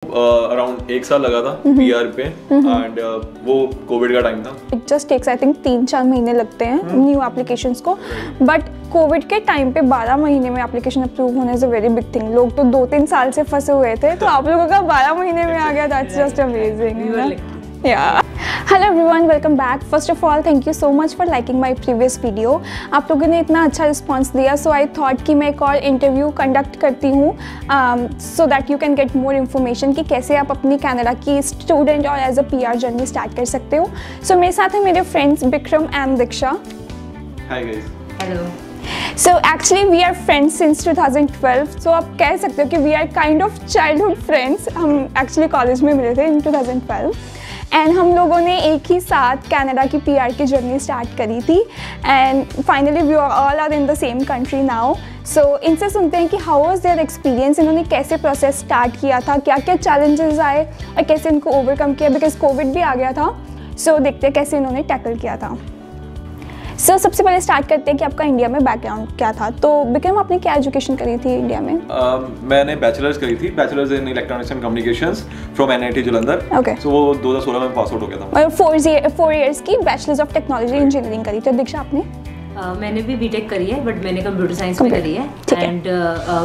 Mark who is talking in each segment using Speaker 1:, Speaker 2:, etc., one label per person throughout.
Speaker 1: Around 1 साल लगा था पीआर पे एंड वो कोविड का टाइम था।
Speaker 2: It just takes I think 3-4 महीने लगते हैं न्यू एप्लीकेशंस को, बट कोविड के टाइम पे 12 महीने में एप्लीकेशन अप्रूव होने is a very big thing. लोग तो 2-3 साल से फंसे हुए थे, तो आप लोगों का 12 महीने में आ गया, that's just amazing. Yeah. Hello everyone, welcome back. First of all, thank you so much for liking my previous video. आप लोगों ने इतना अच्छा रिस्पॉन्स दिया, so I thought कि मैं एक और इंटरव्यू कंडक्ट करती हूँ so that you can get more information कि कैसे आप अपनी कनाडा की स्टूडेंट और as a PR journey start कर सकते हो। So मेरे साथ हैं मेरे friends Vikram and Diksha.
Speaker 1: Hi guys.
Speaker 3: Hello.
Speaker 2: So actually we are friends since 2012. So आप कह सकते हो कि we are kind of childhood friends. हम actually कॉलेज में मिले थे in 2012. एंड हम लोगों ने एक ही साथ कनाडा की PR की जर्नी स्टार्ट करी थी and finally we all are in the same country now. So इनसे सुनते हैं कि हाउ वाज देयर एक्सपीरियंस, इन्होंने कैसे प्रोसेस स्टार्ट किया था, क्या क्या चैलेंजेस आए और कैसे इनको ओवरकम किया, बिकॉज कोविड भी आ गया था। सो देखते हैं कैसे इन्होंने टैकल किया था। सर सबसे पहले स्टार्ट करते हैं कि आपका इंडिया में बैकग्राउंड क्या था। तो विक्रम आपने क्या एजुकेशन करी थी इंडिया में?
Speaker 1: मैंने बैचलर्स करी थी, bachelors in electronics and communications from NIT Jalandhar.
Speaker 2: Okay.
Speaker 1: So वो 2016 में पास आउट हो गया था।
Speaker 2: और 4 इयर्स की बैचलर्स ऑफ टेक्नोलॉजी इंजीनियरिंग करी थी। दीक्षा आपने?
Speaker 3: मैंने भी बीटेक करी है, बट मैंने कंप्यूटर साइंस में करी है एंड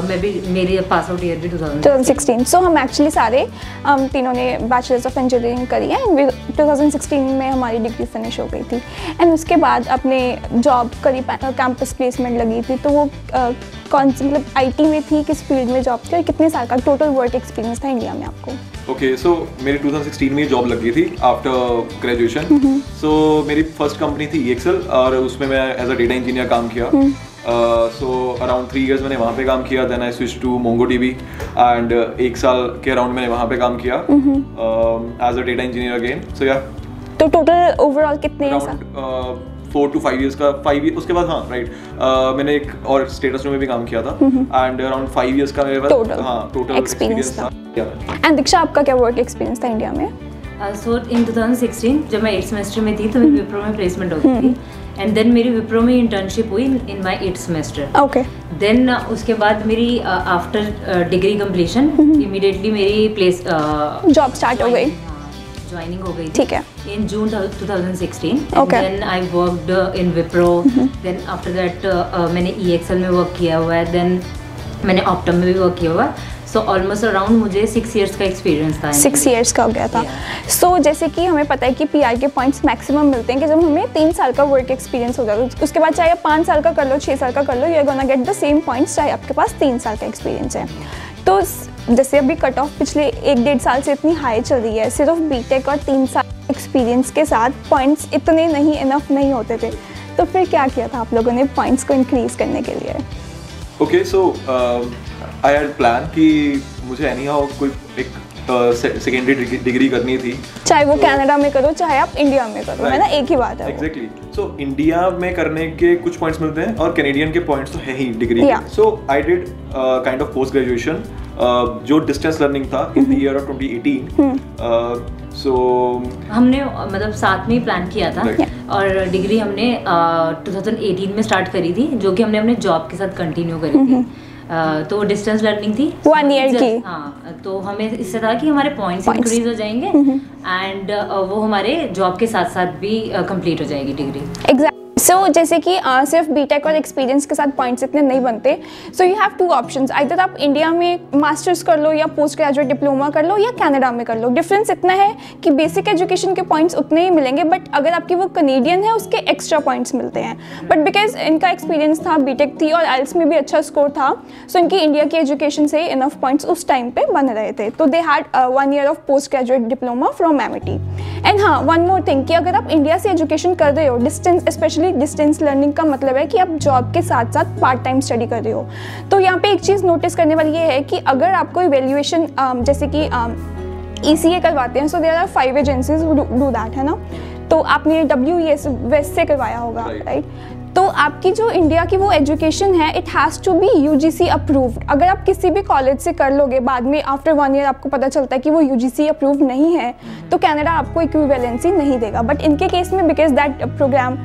Speaker 3: मैं भी मेरी पास आउट ईयर भी
Speaker 2: 2016। सो हम एक्चुअली सारे तीनों ने बैचलर्स ऑफ इंजीनियरिंग करी है एंड 2016 में हमारी डिग्री फिनिश हो गई थी। एंड उसके बाद अपने जॉब करी, कैंपस प्लेसमेंट लगी थी। तो वो कौन सी मतलब IT में थी, किस फील्ड में जॉब थी और कितने साल का टोटल वर्क एक्सपीरियंस था इंडिया में आपको?
Speaker 1: ओके, सो मेरी 2016 में जॉब लग गई थी आफ्टर ग्रेजुएशन। सो मेरी फर्स्ट कंपनी थी EXL और उसमें मैं एज अ डेटा इंजीनियर काम किया। सो अराउंड 3 इयर्स मैंने वहाँ पे काम किया। Then I switch to MongoDB and 1 साल के अराउंड मैंने वहाँ पे काम किया as a data engineer again. So या
Speaker 2: तो टोटल ओवरऑल कितने साल?
Speaker 1: 4 to 5 years का 5 years उसके बाद, हाँ राइट, मैंने एक और स्टेटस में भी काम किया था एंड अराउंड 5 years का मेरे पास टोटल एक्सपीरियंस था।
Speaker 2: एंड दीक्षा आपका क्या वर्क एक्सपीरियंस था इंडिया में?
Speaker 3: सो इन 2016 जब मैं 8th सेमेस्टर में थी तो मेरी विप्रो में प्लेसमेंट हो गई थी एंड देन मेरी विप्रो में इंटर्नशिप हुई in my 8th semester.
Speaker 2: Okay.
Speaker 3: Then उसके बाद मेरी आफ्टर डिग्री कंप्लीशन इमीडिएटली मेरी
Speaker 2: जॉब स्टार्ट हो गई,
Speaker 3: ज्वाइनिंग हो गई।
Speaker 2: ठीक है।
Speaker 3: In June 2016
Speaker 2: Okay.
Speaker 3: and then I worked in Wipro. Then after that मैंने EXL में वर्क किया हुआ है, then मैंने Optum में भी वर्क किया हुआ है। So almoस्ट अराउंड मुझे 6 years का एक्सपीरियंस था।
Speaker 2: 6 years का हो गया था। सो जैसे कि हमें पता है कि PR के पॉइंट्स मैक्सिमम मिलते हैं कि जब हमें 3 साल का वर्क एक्सपीरियंस हो जाए, उसके बाद चाहे आप 5 साल का कर लो, 6 साल का कर लो, you are gonna get the same points चाहे आपके पास 3 साल का एक्सपीरियंस है। तो जैसे अभी कट ऑफ पिछले 1-1.5 साल से इतनी हाई चल रही है, सिर्फ बीटेक और 3 साल एक्सपीरियंस के साथ पॉइंट्स इतने नहीं इनफ नहीं होते थे। तो फिर क्या किया था आप लोगों ने पॉइंट्स को इंक्रीज करने के लिए?
Speaker 1: Okay, so I had plan कि मुझे एनी हाउ कोई एक सेकेंडरी डिग्री करनी थी,
Speaker 2: चाहे वो कनाडा में करो चाहे आप इंडिया में करो, है ना, एक ही बात है।
Speaker 1: एग्जैक्टली। सो इंडिया में करने के कुछ पॉइंट्स मिलते हैं और कैनेडियन के पॉइंट्स तो है ही degree. So I did kind of post graduation जो डिस्टेंस लर्निंग था in the year of 2018। So
Speaker 3: हमने मतलब साथ में ही प्लान किया था और डिग्री हमने 2018 में स्टार्ट करी थी, जो कि हमने अपने जॉब के साथ कंटिन्यू करी थी। तो डिस्टेंस लर्निंग थी
Speaker 2: 1 year की।
Speaker 3: हाँ, तो हमें इससे था कि हमारे पॉइंट्स इंक्रीज हो जाएंगे एंड वो हमारे जॉब के साथ साथ भी कंप्लीट हो जाएगी डिग्री।
Speaker 2: एग्जैक्ट। सो जैसे कि सिर्फ बीटेक और एक्सपीरियंस के साथ पॉइंट्स इतने नहीं बनते। So you have 2 options, either आप इंडिया में मास्टर्स कर लो या पोस्ट ग्रेजुएट डिप्लोमा कर लो या कनाडा में कर लो। डिफरेंस इतना है कि बेसिक एजुकेशन के पॉइंट्स उतने ही मिलेंगे, बट अगर आपकी वो कनेडियन है उसके एक्स्ट्रा पॉइंट्स मिलते हैं। बट बिकॉज इनका एक्सपीरियंस था, बीटेक थी और IELTS में भी अच्छा स्कोर था, सो इनकी इंडिया की एजुकेशन से इनफ पॉइंट्स उस टाइम पे बन रहे थे। तो they had 1 year of post graduate diploma from MIT। And हाँ, वन मोर थिंग कि अगर आप इंडिया से एजुकेशन कर रहे हो, डिस्टेंस स्पेशली डिस्टेंस लर्निंग का मतलब है कि आप जॉब के साथ साथ पार्ट टाइम स्टडी कर रहे हो। तो यहाँ पे एक चीज़ नोटिस करने वाली ये है कि अगर आपको इवैल्यूएशन जैसे कि ECA करवाते हैं, so there are 5 agencies who do that, है ना। तो आपने WES वेस्ट से करवाया होगा, राइट। तो आपकी जो इंडिया की वो एजुकेशन है, it has to be UGC approved. अगर आप किसी भी कॉलेज से कर लोगे, बाद में आफ्टर 1 year आपको पता चलता है कि वो UGC अप्रूव नहीं है, तो कनाडा आपको इक्विवेलेंसी नहीं देगा। बट इनके केस में बिकॉज दैट प्रोग्राम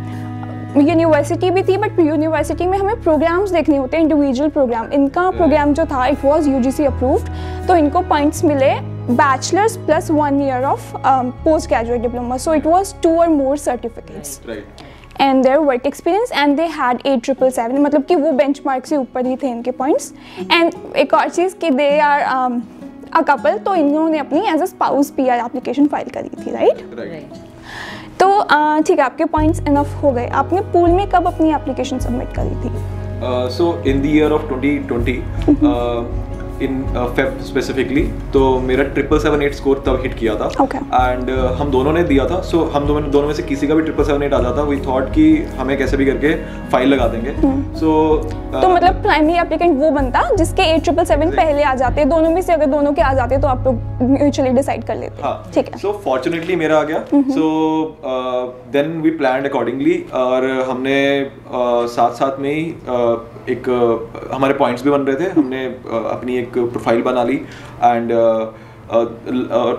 Speaker 2: यूनिवर्सिटी भी थी, बट यूनिवर्सिटी में हमें प्रोग्राम्स देखने होते हैं, इंडिविजुअल प्रोग्राम। इनका प्रोग्राम जो था इट वाज UGC अप्रूव्ड, तो इनको पॉइंट्स मिले bachelor's plus 1 year of postgraduate diploma. So it was 2 or more certificates.
Speaker 1: Right.
Speaker 2: And their work experience, and they had 8777, मतलब कि वो benchmark से ऊपर ही थे इनके points. And एक और चीज़ कि they are a couple, तो इन्होंने अपनी as a spouse PR application file करी थी, right?
Speaker 1: Right.
Speaker 2: तो ठीक है, आपके points enough हो गए. आपने pool में कब अपनी application submit करी थी?
Speaker 1: So in the year of 2020, in Feb specifically, तो मेरा 778 स्कोर तब हिट किया था.
Speaker 2: Okay.
Speaker 1: एंड हम दोनों ने दिया था. सो हम दोनों में से किसी का भी 778 आ जाता, वी थॉट कि हमें कैसे भी करके फाइल लगा देंगे.
Speaker 2: तो मतलब प्राइमरी एप्लीकेंट वो बनता जिसके 8777 पहले आ जाते, दोनों में से अगर दोनों के आ जाते तो आप लोग म्यूचुअली डिसाइड कर लेते.
Speaker 1: हाँ,
Speaker 2: ठीक है.
Speaker 1: सो फॉर्चुनेटली मेरा आ गया. So then we planned accordingly, और हमने साथ साथ में ही एक हमारे पॉइंट्स भी बन रहे थे. हमने अपनी एक प्रोफाइल बना ली, एंड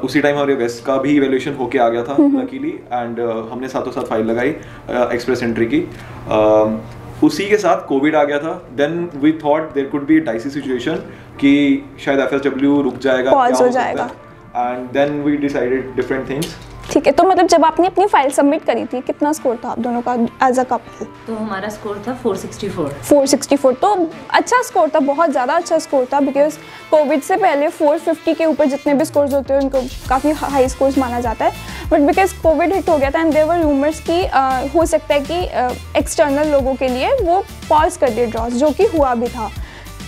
Speaker 1: उसी टाइम हमारे वेस्ट का भी इवैल्यूएशन होके आ गया था लकीली, एंड हमने साथों साथ फाइल लगाई एक्सप्रेस एंट्री की. उसी के साथ कोविड आ गया था. Then we thought there could be a dicey situation कि शायद FSW रुक जाएगा,
Speaker 2: पॉज हो जाएगा,
Speaker 1: and then we decided different things.
Speaker 2: ठीक है. तो मतलब जब आपने अपनी फाइल सबमिट करी थी, कितना स्कोर था आप दोनों का एज अ कपल?
Speaker 3: तो हमारा स्कोर था 464.
Speaker 2: 464 तो अच्छा स्कोर था, बहुत ज़्यादा अच्छा स्कोर था, बिकॉज कोविड से पहले 450 के ऊपर जितने भी स्कोर्स होते हैं उनको काफ़ी हाई स्कोर्स माना जाता है. बट बिकॉज कोविड हिट हो गया था एंड देयर वर रूमर्स कि हो सकता है कि एक्सटर्नल लोगों के लिए वो पॉज कर दिए ड्रॉस, जो कि हुआ भी था.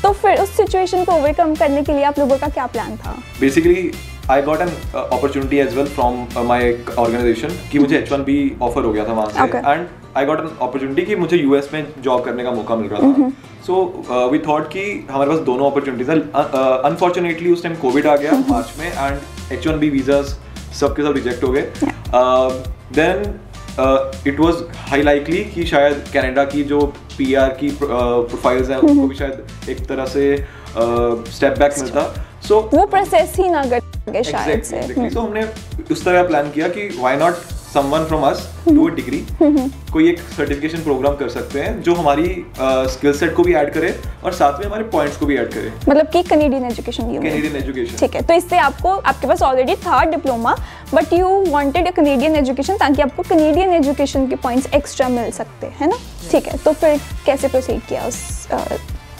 Speaker 2: तो फिर उस सिचुएशन को ओवरकम करने के लिए आप लोगों का क्या प्लान था?
Speaker 1: Basically I got an opportunity as well from my organization कि मुझे H1B ऑफर हो गया था वहाँ से, and I got an opportunity कि मुझे US में जॉब करने का मौका मिल रहा था. So we thought कि हमारे पास दोनों opportunities हैं. Unfortunately उस टाइम कोविड आ गया मार्च में, and H1B visas सबके सब रिजेक्ट हो गए. Then it was high likely कि शायद कनाडा की जो PR की प्रोफाइल्स हैं उनको भी शायद एक तरह से स्टेप बैक मिलता. So
Speaker 2: वो प्रोसेस ही ना करके शायद से.
Speaker 1: तो हमने उस तरह प्लान किया कि why not someone from us do a degree, कोई एक सर्टिफिकेशन प्रोग्राम कर सकते हैं जो हमारी स्किल सेट को भी ऐड करे और साथ में हमारे पॉइंट्स को भी ऐड करे.
Speaker 2: मतलब कि कैनेडियन एजुकेशन.
Speaker 1: Canadian education.
Speaker 2: ठीक है. तो इससे आपके पास ऑलरेडी था diploma, but you wanted a Canadian education ताकि आपको कैनेडियन एजुकेशन के पॉइंट्स एक्स्ट्रा मिल सकते हैं ना. ठीक है. तो फिर कैसे प्रोसीड किया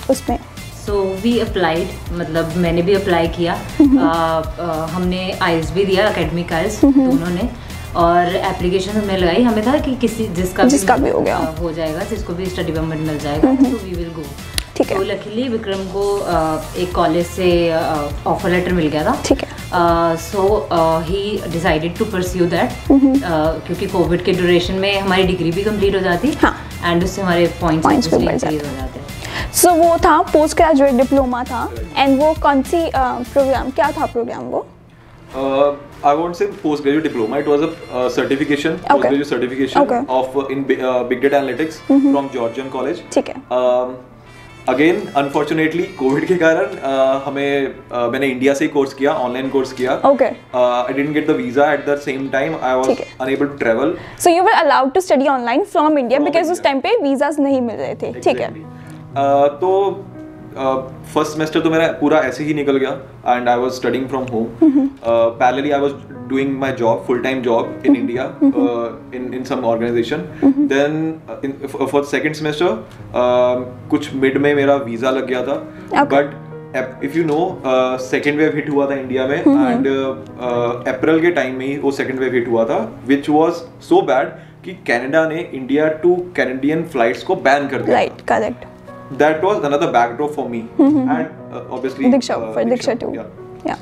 Speaker 2: उसमें?
Speaker 3: सो वी अप्लाइड, मतलब मैंने भी अप्लाई किया. हमने आइल्स भी दिया, एकेडमिक आइल्स दोनों ने, और एप्लीकेशन हमने लगाई. हमें था कि जिसका भी हो जाएगा, जिसको भी स्टडी परमिट मिल जाएगा, तो वी विल गो.
Speaker 2: ठीक है.
Speaker 3: तो लकीली विक्रम को एक कॉलेज से ऑफर लेटर मिल गया था.
Speaker 2: ठीक है.
Speaker 3: So he decided to pursue that, क्योंकि कोविड के ड्यूरेशन में हमारी डिग्री भी कंप्लीट हो जाती, एंड उससे हमारे पॉइंट्स भी इंक्रीज हो जाते.
Speaker 2: सो वो था पोस्ट ग्रेजुएट डिप्लोमा था. एंड वो कौन सी प्रोग्राम, क्या था प्रोग्राम वो?
Speaker 1: I won't say postgraduate diploma. It was a certification, postgraduate certification of in big data analytics from Georgian College.
Speaker 2: ठीक है.
Speaker 1: Again, unfortunately, COVID के कारण मैंने इंडिया से ही कोर्स किया, ऑनलाइन कोर्स किया.
Speaker 2: Okay.
Speaker 1: I didn't get the visa at the same time. I was unable to travel.
Speaker 2: So you were allowed to study online from India because उस time पे visas नहीं मिल रहे थे. ठीक है.
Speaker 1: तो फर्स्ट सेमेस्टर तो मेरा पूरा ऐसे ही निकल गया, and I was studying from home. Parallelly I was doing my job, full time job in India in some organisation. Then for second semester कुछ मिड में मेरा वीजा लग गया था. But if you know second wave hit हुआ था India में, and April के टाइम में ही वो सेकेंड वेव हिट हुआ था, विच वाज सो बैड कि कनाडा ने इंडिया टू कैनेडियन फ्लाइट्स को बैन कर दिया.
Speaker 2: Right, correct.
Speaker 1: That was another backdrop for me, and obviously
Speaker 2: Diksha too. Yeah.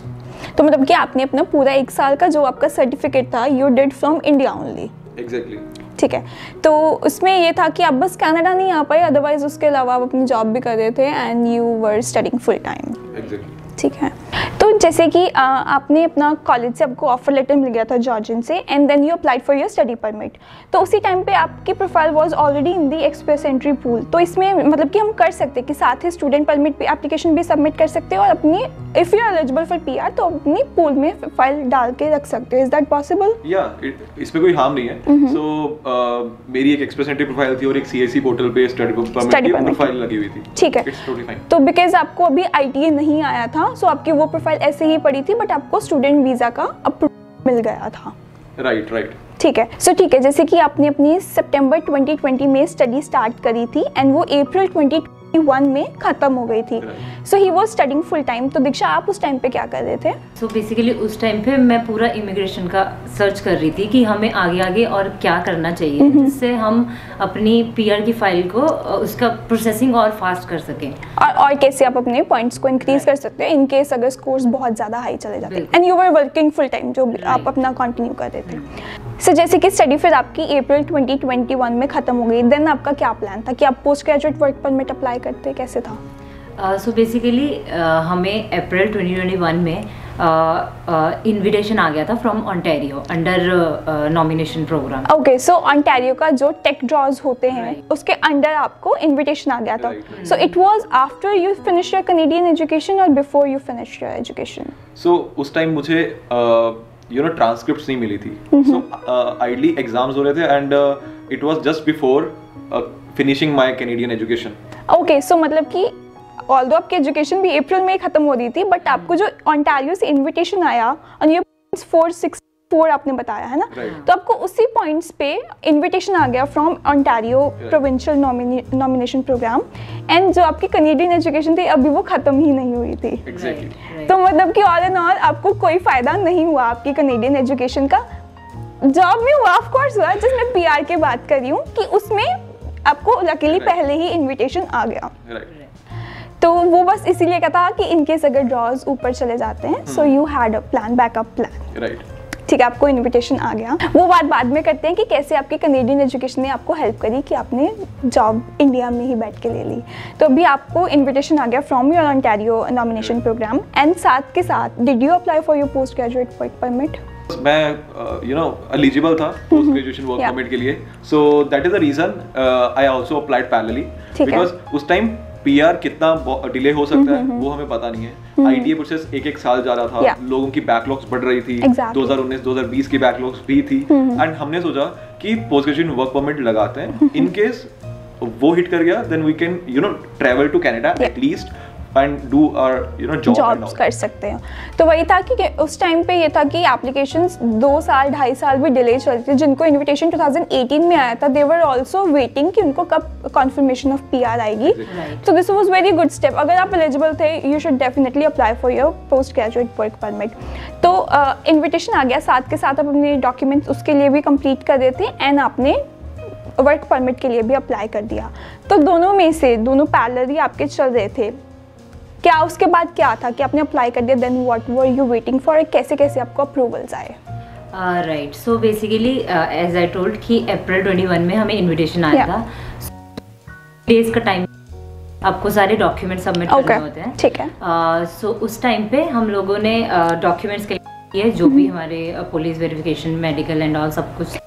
Speaker 2: तो मतलब कि आपने अपना पूरा 1 साल का जो आपका सर्टिफिकेट था, you did from India only.
Speaker 1: Exactly.
Speaker 2: ठीक है. तो उसमें ये था कि आप बस कनाडा नहीं आ पाए, अदरवाइज उसके अलावा आप अपनी जॉब भी कर रहे थे, and you were studying full time.
Speaker 1: Exactly.
Speaker 2: ठीक है. तो जैसे कि आपने अपना कॉलेज से आपको ऑफर लेटर मिल गया था जॉर्जियन से, and then you applied for your study permit. तो उसी टाइम पे आपकी profile was already in the express entry pool. तो इसमें मतलब कि हम कर सकते हैं कि साथ ही स्टूडेंट परमिट भी एप्लीकेशन भी सबमिट कर सकते हैं, और अपनी if you are eligible for PR तो अपनी पूल में फाइल डाल के रख सकते हो. Is that possible?
Speaker 1: या इसमें कोई हार्म नहीं है. सो मेरी एक एक्सप्रेस एंट्री प्रोफाइल थी और एक CAC पोर्टल पे स्टडी परमिट की प्रोफाइल लगी हुई थी.
Speaker 2: ठीक है. तो बिकॉज आपको अभी ITA नहीं आया था, सो आपकी वो प्रोफाइल ऐसे ही पड़ी थी बट आपको स्टूडेंट वीज़ा का अप्रूवल मिल गया था।
Speaker 1: राइट।
Speaker 2: ठीक है, सो ठीक है, जैसे कि आपने अपनी सितंबर 2020 में स्टडी स्टार्ट करी थी एंड वो अप्रैल 2021 में ख़त्म हो गई थी। So he was studying full time. तो दीक्षा, आप उस टाइम पे क्या कर रहे थे?
Speaker 3: सो बेसिकली उस टाइम पे मैं पूरा इमिग्रेशन का सर्च कर रही थी कि हमें आगे और क्या करना चाहिए जिससे हम अपनी पीआर की फाइल को उसका प्रोसेसिंग और फास्ट कर सकें,
Speaker 2: और कैसे आप अपने पॉइंट्स को इंक्रीज कर सकते हैं इन केस अगर स्कोर्स बहुत ज़्यादा हाई चले जाते हैं। And you were working full time, जो आप अपना कंटिन्यू कर रहे थे। सो जैसे कि स्टडी फिर आपकी अप्रैल 2021 में ख़त्म हो गई, देन आपका क्या प्लान था कि आप post graduate work permit apply करते, कैसे था?
Speaker 3: सो बेसिकली हमें अप्रैल 2021 में इनविटेशन आ गया था from Ontario under nomination programme.
Speaker 2: Okay, so Ontario का जो टेक ड्रॉज होते हैं उसके अंडर आपको इनविटेशन आ गया था। So it was after you finish your Canadian education और before you finish your education?
Speaker 1: So उस टाइम मुझे ट्रांसक्रिप्ट्स नहीं मिली थी, सो आइडली एग्जाम्स हो रहे थे and it was just before finishing my Canadian education.
Speaker 2: Okay, so मतलब कि ऑल्दो आपकी एजुकेशन भी अप्रैल में ही खत्म हो रही थी बट आपको जो ओंटारियो से इनविटेशन आया और ये 464 आपने बताया है ना, तो आपको उसी पॉइंट्स पे इनविटेशन आ गया from Ontario provincial nomination programme and जो आपकी कैनेडियन एजुकेशन थी अभी वो खत्म ही नहीं हुई थी। तो मतलब कि ऑल इन ऑल आपको कोई फायदा नहीं हुआ आपकी कैनेडियन एजुकेशन का। जॉब में हुआ, ऑफ कोर्स हुआ, जिसमें पीआर की बात कर रही हूँ कि उसमें आपको लकीली पहले ही इनविटेशन आ गया। तो वो बस इसीलिए कहता था कि इनकेस अगर ड्रॉज ऊपर चले जाते हैं so you had a plan, backup plan. ठीक है, आपको इनविटेशन आ गया। वो बात बाद में करते हैं कि कैसे आपकी कैनेडियन एजुकेशन ने आपको हेल्प करी कि आपने जॉब इंडिया में ही बैठ के ले ली। तो अभी आपको इनविटेशन आ गया from your Ontario nomination programme and साथ के साथ did you apply for your post graduate work permit?
Speaker 1: मैं एलिजिबल था पोस्ट ग्रेजुएशन वर्क परमिट के लिए, so that is the reason I also applied parallelly, because उस टाइम पीआर कितना delay हो सकता है वो हमें पता नहीं है। आईटीए प्रोसेस एक साल जा रहा था, लोगों की बैकलॉग्स बढ़ रही थी, 2019-2020 की बैकलॉग्स भी थी एंड हमने सोचा कि पोस्ट ग्रेजुएशन वर्क परमिट लगाते हैं, इन केस वो हिट कर गया then we can travel to Canada at least and do our jobs
Speaker 2: कर सकते हैं। तो वही था कि उस टाइम पे ये था कि एप्लीकेशंस 2 साल 2.5 साल भी डिले चल रही थी। जिनको इनविटेशन 2018 में आया था दे वर आल्सो वेटिंग कि उनको कब कॉन्फर्मेशन ऑफ पीआर आएगी। So this was very good step. अगर आप एलिजिबल थे you should definitely apply for your post graduate work permit. तो इन्विटेशन आ गया, साथ के साथ आप अपने डॉक्यूमेंट्स उसके लिए भी कंप्लीट कर देते एंड आपने वर्क परमिट के लिए भी अप्लाई कर दिया। तो दोनों में से दोनों पैरेलली आपके चल रहे थे। क्या उसके बाद क्या था कि आपने अप्लाई कर दिया, then what were you waiting for, कैसे कैसे आपको अप्रूवल्स आए?
Speaker 3: Right, so basically as I told कि अप्रैल 21 में हमें इनविटेशन आया था। डेज का टाइम आपको सारे डॉक्यूमेंट सबमिट करने होते हैं।
Speaker 2: ठीक है।
Speaker 3: सो उस टाइम पे हम लोगों ने डॉक्यूमेंट्स के लिए जो भी हमारे police verification, medical and all सब कुछ,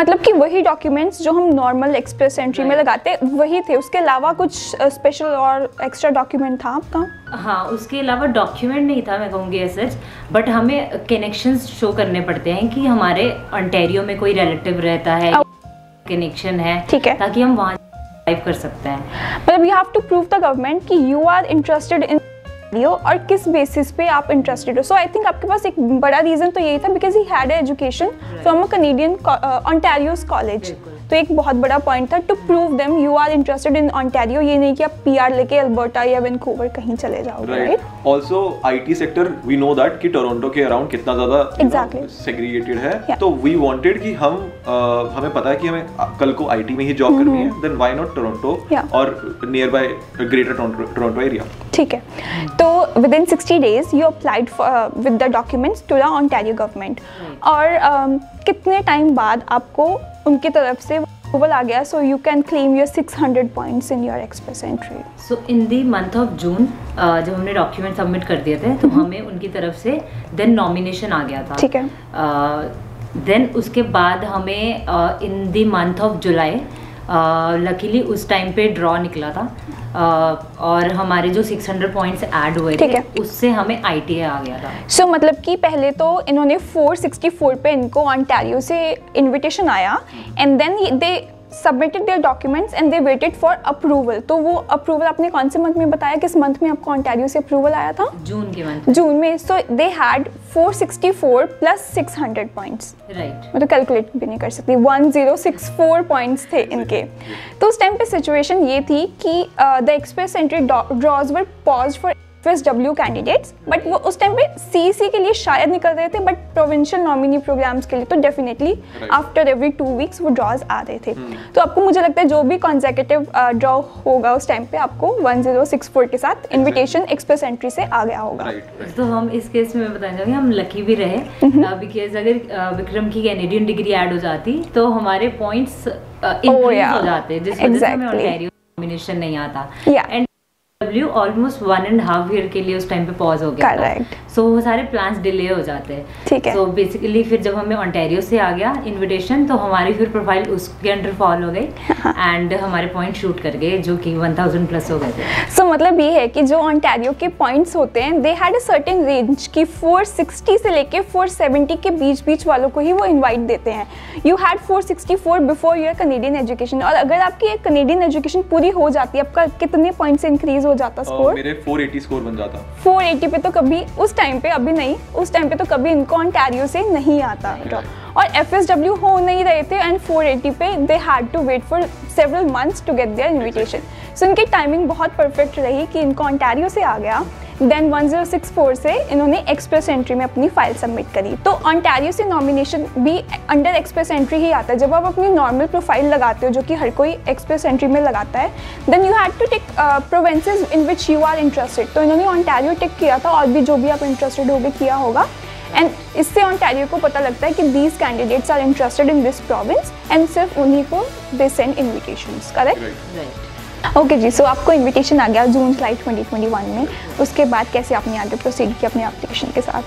Speaker 2: मतलब कि वही डॉक्यूमेंट्स जो हम नॉर्मल एक्सप्रेस एंट्री में लगाते वही थे, उसके अलावा कुछ स्पेशल और एक्स्ट्रा डॉक्यूमेंट था आपका?
Speaker 3: हाँ, उसके अलावा डॉक्यूमेंट नहीं था मैं कहूँगी ऐसे, बट हमें कनेक्शंस शो करने पड़ते हैं कि हमारे ओंटारियो में कोई रिलेटिव रहता है, कनेक्शन है,
Speaker 2: ठीक है,
Speaker 3: ताकि हम वहाँ ड्राइव कर सकते हैं।
Speaker 2: मतलब you have to prove the government कि यू आर इंटरेस्टेड इन और किस बेसिस पे आप इंटरेस्टेड हो। सो आई थिंक आपके पास एक बड़ा रीजन तो यही था because he had education from a Canadian Ontario's college. तो एक बहुत बड़ा पॉइंट था to prove them you are interested in Ontario, ये नहीं कि आप पीआर लेके अल्बर्टा या वैंकूवर कहीं चले जाओगे। Right,
Speaker 1: also IT sector we know that कि टोरंटो के अराउंड कितना ज्यादा सेग्रीगेटेड है। तो वी वांटेड कि हमें पता है कि हमें कल को आईटी में ही जॉब करनी है, देन व्हाई नॉट टोरंटो और near by greater Toronto area.
Speaker 2: ठीक है, तो with in 60 days you applied with the documents to the Ontario government और कितने टाइम बाद आपको उनकी तरफ से अप्रूवल आ गया so you can claim your 600 points in your express entry?
Speaker 3: So in the month of June जब हमने डॉक्यूमेंट सबमिट कर दिए थे तो हमें उनकी तरफ से देन नॉमिनेशन आ गया था।
Speaker 2: ठीक है।
Speaker 3: देन उसके बाद हमें इन the month of July luckily उस टाइम पे ड्रॉ निकला था और हमारे जो 600 पॉइंट्स ऐड हुए थे उससे हमें आईटीए आ गया था।
Speaker 2: सो मतलब कि पहले तो इन्होंने 464 पे इनको ओंटारियो से इनविटेशन आया and then they submitted their documents and they waited for approval. तो वो अप्रूवल आपने कौन से मंथ में बताया, किस मंथ में आपको ओंटारियो से अप्रूवल आया था?
Speaker 3: जून के मंथ,
Speaker 2: जून में। So they had 464 plus 600 points,
Speaker 3: right,
Speaker 2: मैं तो कैलकुलेट भी नहीं कर सकती, 1064 पॉइंट्स थे इनके। तो उस टाइम पे सिचुएशन ये थी कि the express entry draws were paused for FSW candidates, but वो उस टाइम पे CEC के लिए शायद निकल रहे थे, बट प्रोविंशियल नॉमिनी प्रोग्राम्स के लिए तो डेफिनेटली आफ्टर एवरी 2 वीक्स वो ड्रॉज आ रहे थे। तो आपको मुझे लगता है जो भी कॉन्सेक्यूटिव ड्रॉ होगा उस टाइम पे आपको 1064 के साथ इन्विटेशन एक्सप्रेस एंट्री से आ गया होगा।
Speaker 3: तो हम इस केस में बताना चाहूँगी हम लकी भी रहे, बिकॉज अगर विक्रम की कैनेडियन डिग्री ऐड हो जाती तो हमारे पॉइंट्स इंक्रीज हो जाते, जिस वजह से हमें ओंटारियो नॉमिनेशन नहीं आता। एंड ऑलमोस्ट 1.5 ईयर के लिए उस टाइम पे पॉज हो गया था, सो वो सारे प्लान्स डिले हो जाते हैं।
Speaker 2: ठीक है।
Speaker 3: सो बेसिकली फिर जब हमें ओंटारियो से आ गया इनविटेशन, तो हमारी फिर प्रोफाइल उसके अंडर फॉल हो गई एंड हमारे पॉइंट शूट कर गए जो कि 1000 प्लस हो गए थे।
Speaker 2: सो मतलब ये है कि जो ओंटारियो के पॉइंट्स होते हैं they had a certain range कि 460 से लेके 470 के बीच वालों को ही वो इनवाइट देते हैं। You had 464 before your Canadian education, और अगर आपकी कनेडियन एजुकेशन पूरी हो जाती है, आपका कितने पॉइंट से इंक्रीज हो जाता स्कोर?
Speaker 1: मेरे 480 स्कोर बन जाता।
Speaker 2: 480 पे तो कभी उस टाइम पे, अभी नहीं, उस टाइम पे तो कभी इनको ओंटारियो से नहीं आता ड्रॉप, और FSW हो नहीं रहे थे एंड 480 पे they had to wait for several months to get their invitation. So इनकी टाइमिंग बहुत परफेक्ट रही कि इनको ओंटारियो से आ गया, देन 1064 से इन्होंने एक्सप्रेस एंट्री में अपनी फाइल सबमिट करी। तो ओंटारियो से नॉमिनेशन भी अंडर एक्सप्रेस एंट्री ही आता है। जब आप अपनी नॉर्मल प्रोफाइल लगाते हो, जो कि हर कोई एक्सप्रेस एंट्री में लगाता है, then you had to tick provinces in which you are interested. तो इन्होंने ओंटारियो टिक किया था, और भी जो भी आप इंटरेस्टेड होगे किया होगा, एंड इससे ओंटारियो को पता लगता है कि these candidates are interested in this province, and सिर्फ उन्हीं को they send invitations. Correct? Okay जी, सो आपको इनविटेशन आ गया जून जुलाई 2021 में, उसके बाद कैसे आपने आगे प्रोसीड किया अपने एप्लीकेशन के साथ?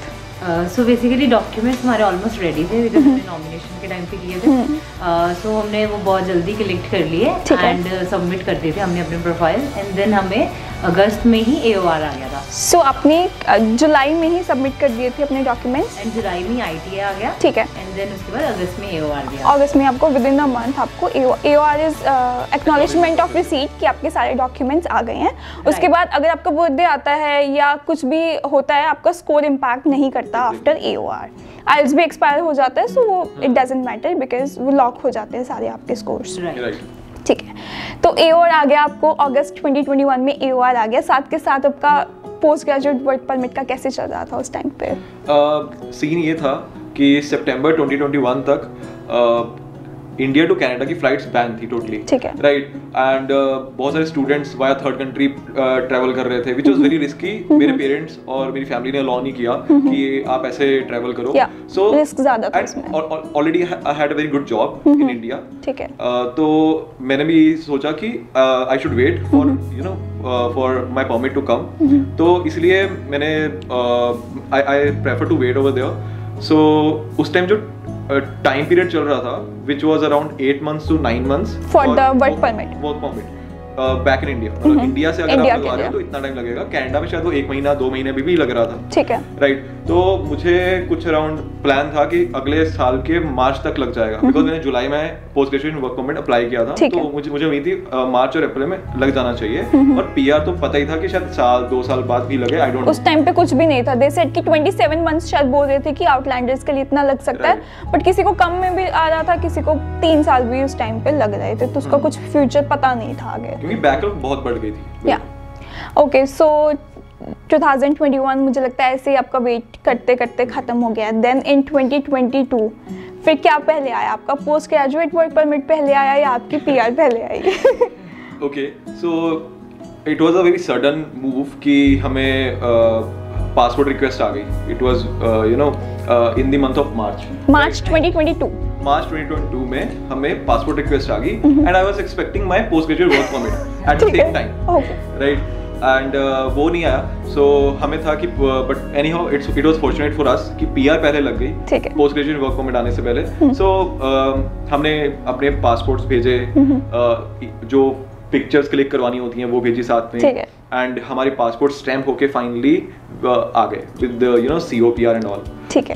Speaker 3: सो बेसिकली डॉक्यूमेंट्स हमारे ऑलमोस्ट रेडी थे, बिकॉज हमने नॉमिनेशन के टाइम पे किए थे। सो हमने वो बहुत जल्दी कलेक्ट कर लिए एंड सबमिट कर दिए थे हमने अपने प्रोफाइल, एंड देन हमें अगस्त में ही AOR आ गया था।
Speaker 2: सो आपने जुलाई में ही सबमिट कर दिए थे अपने डॉक्यूमेंट्स,
Speaker 3: एंड जुलाई में ITA आ गया।
Speaker 2: ठीक है।
Speaker 3: एंड देन उसके बाद अगस्त में AOR दिया।
Speaker 2: अगस्त में आपको विद इन अ मंथ आपको AOR is acknowledgement of receipt कि आपके सारे डॉक्यूमेंट्स आ गए हैं। उसके बाद अगर आपका बर्थडे आता है या कुछ भी होता है, आपका स्कोर इम्पैक्ट नहीं करता आफ्टर AOR। IELTS भी एक्सपायर हो जाता है, सो वो इट डजंट मैटर बिकॉज वो लॉक हो जाते हैं सारे आपके स्कोर्स। ठीक है। तो AOR आ गया आपको, अगस्त 2021 में AOR आ गया। साथ के साथ आपका पोस्ट ग्रेजुएट वर्क परमिट का कैसे चल रहा था उस टाइम पे?
Speaker 1: सीन ये था कि सितंबर 2021 तक इंडिया टू कनाडा की फ्लाइट्स बैन थी टोटली,
Speaker 2: ठीक है,
Speaker 1: राइट। एंड बहुत सारे students via third country travel कर रहे थे, विच वाज वेरी रिस्की। मेरे पेरेंट्स और मेरी फैमिली ने अलाउ नहीं किया कि आप ऐसे ट्रैवल करो।
Speaker 2: सो रिस्क ज्यादा था इसमें।
Speaker 1: Already I had a very good job in India, ठीक है। तो मैंने भी सोचा कि I should wait for for my permit to come, तो इसलिए मैंने I prefer to wait over there. So उस टाइम जो टाइम पीरियड चल रहा था which was around 8 months to 9 months
Speaker 2: for the work permit
Speaker 1: back in India. मतलब India से अगर आप आ रहे हो तो इतना टाइम लगेगा, कनाडा में शायद वो 1 महीना 2 महीने भी लग रहा था,
Speaker 2: ठीक है,
Speaker 1: राइट। तो मुझे कुछ अराउंड प्लान था कि अगले साल के मार्च तक लग जाएगा, बिकॉज मैंने जुलाई में post graduation work permit apply किया था, तो मुझे उम्मीद थी मार्च और अप्रैल में लग जाना चाहिए। और PR तो पता ही था कि शायद साल 2 साल बाद भी लगे, आई डोंट नो।
Speaker 2: उस टाइम पे कुछ भी नहीं था, दे सेड कि 27 मंथ्स शायद बोल रहे थे कि आउटलैंडर्स के लिए इतना लग सकता है, बट किसी को कम में भी आ रहा था, किसी को 3 साल भी उस टाइम पे लग रहे थे, तो उसका कुछ फ्यूचर पता नहीं था आगे,
Speaker 1: क्योंकि बैकलॉग बहुत बढ़ गई थी।
Speaker 2: ओके, सो 2021 मुझे लगता है ऐसे ही आपका वेट करते करते खत्म हो गया। देन इन 2022 फिर क्या पहले आया? आपका पोस्ट ग्रेजुएट वर्क परमिट पहले आया या आपकी PR पहले आई?
Speaker 1: Okay, so it was a very sudden move कि हमें पासपोर्ट रिक्वेस्ट आ गई। It was in the month of March 2022 में हमें पासपोर्ट रिक्वेस्ट आ गई, and I was expecting my post graduate work permit at the same time, right. And वो नहीं आया, सो हमें था कि but anyhow it was fortunate for us कि PR पहले लग गई पोस्ट ग्रेजुएट वर्क परमिट आने से पहले। सो हमने अपने पासपोर्ट्स भेजे, जो पिक्चर्स क्लिक करवानी होती हैं वो भेजी साथ में, एंड हमारे पासपोर्ट स्टैम्प होके फाइनली आ गए विद COPR एंड ऑल।
Speaker 2: ठीक है।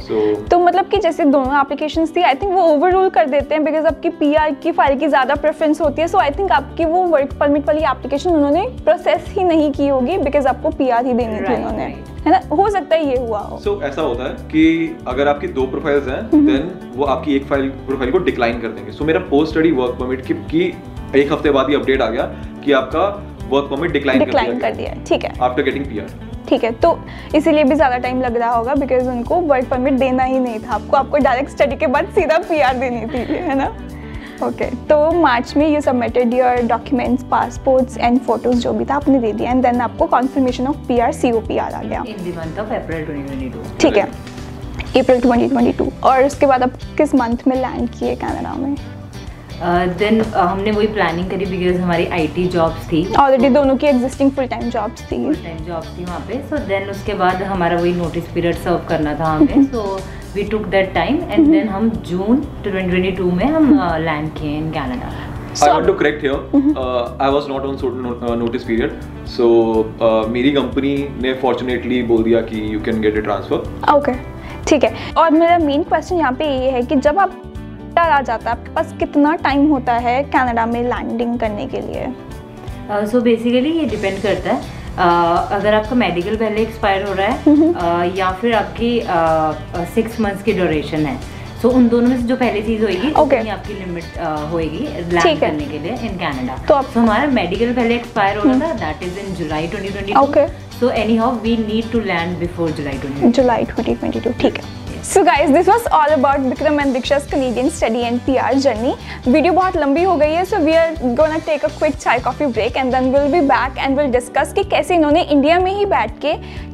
Speaker 2: तो मतलब कि जैसे दोनों एप्लीकेशंस थी, आई थिंक वो ओवररूल कर देते हैं बिकॉज आपकी पीआर की फाइल की ज़्यादा प्रेफरेंस होती है। सो आई थिंक आपकी वो वर्क परमिट वाली एप्लीकेशन उन्होंने प्रोसेस ही नहीं की होगी बिकॉज आपको पीआर ही देनी थी उन्होंने, है ना? हो सकता है ये हुआ हो।
Speaker 1: सो ऐसा होता है कि अगर आपकी 2 प्रोफाइल्स हैं देन वो आपकी एक प्रोफाइल को डिक्लाइन कर देंगे। सो मेरा पोस्ट स्टडी वर्क परमिट की 1 हफ्ते बाद ही अपडेट आ गया कि आपका वर्क परमिट डिक्लाइन कर दिया,
Speaker 2: ठीक है,
Speaker 1: आफ्टर गेटिंग पीआर।
Speaker 2: ठीक है, तो इसीलिए भी ज़्यादा टाइम लग रहा होगा बिकॉज उनको वर्क परमिट देना ही नहीं था आपको डायरेक्ट स्टडी के बाद सीधा पीआर देनी थी, है ना? ओके, तो मार्च में you submitted your documents, passports and photos जो भी था आपने दे दिया, एंड देन आपको कॉन्फर्मेशन ऑफ पीआर COPR आ गया
Speaker 3: इन द मंथ ऑफ अप्रैल 2022।
Speaker 2: ठीक है, अप्रैल 2022। और उसके बाद आप किस मंथ में लैंड किए कनाडा में?
Speaker 3: देन हमने वही प्लानिंग करी बिकॉज हमारी IT जॉब्स थी
Speaker 2: ऑलरेडी, दोनों की एग्जिस्टिंग फुल टाइम जॉब्स थी
Speaker 3: वहाँ पे। सो देन उसके बाद हमारा वही नोटिस पीरियड सर्व करना था हमें। So we took that time and then हम जून 2022 में हम लैंड किए in Canada.
Speaker 1: I want to correct here. I was not on notice period. So मेरी कंपनी ने fortunately बोल दिया कि you can get a transfer.
Speaker 2: Okay, ठीक है। और मेरा मेन क्वेश्चन यहाँ पे ये है कि जब आप आ जाता है आपके पास कितना टाइम होता है कनाडा में लैंडिंग करने के लिए?
Speaker 3: सो बेसिकली ये डिपेंड करता है अगर आपका मेडिकल पहले एक्सपायर हो रहा है या फिर आपकी 6 मंथ्स की ड्यूरेशन है। सो उन दोनों में से जो पहली चीज़ होगी उतनी आपकी लिमिट होएगी लैंड करने के लिए इन कनाडा। तो हमारा मेडिकल पहले एक्सपायर हो रहा था, that is in July 2022। So anyhow we need to land before July 2022।
Speaker 2: ठीक है। So guys, this was all about Vikram and Diksha's Canadian study and PR journey. Video बहुत लंबी हो गई है, so we are gonna take a quick chai coffee break and then we'll be back and we'll discuss कि कैसे इन्होंने India में ही बैठ के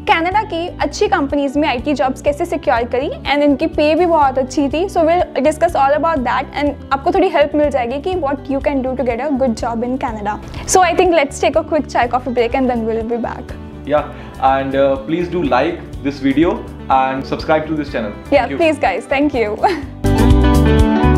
Speaker 2: कनाडा की अच्छी कंपनीज में IT जॉब्स कैसे सिक्योर करी एंड इनकी पे भी बहुत अच्छी थी। So we'll discuss all about that and आपको थोड़ी हेल्प मिल जाएगी कि what you can do to get a good job in Canada. So I think let's take a quick chai coffee break and then we'll be back.
Speaker 1: Yeah, and please do like this video and subscribe to this channel.
Speaker 2: Yeah, please guys, thank you.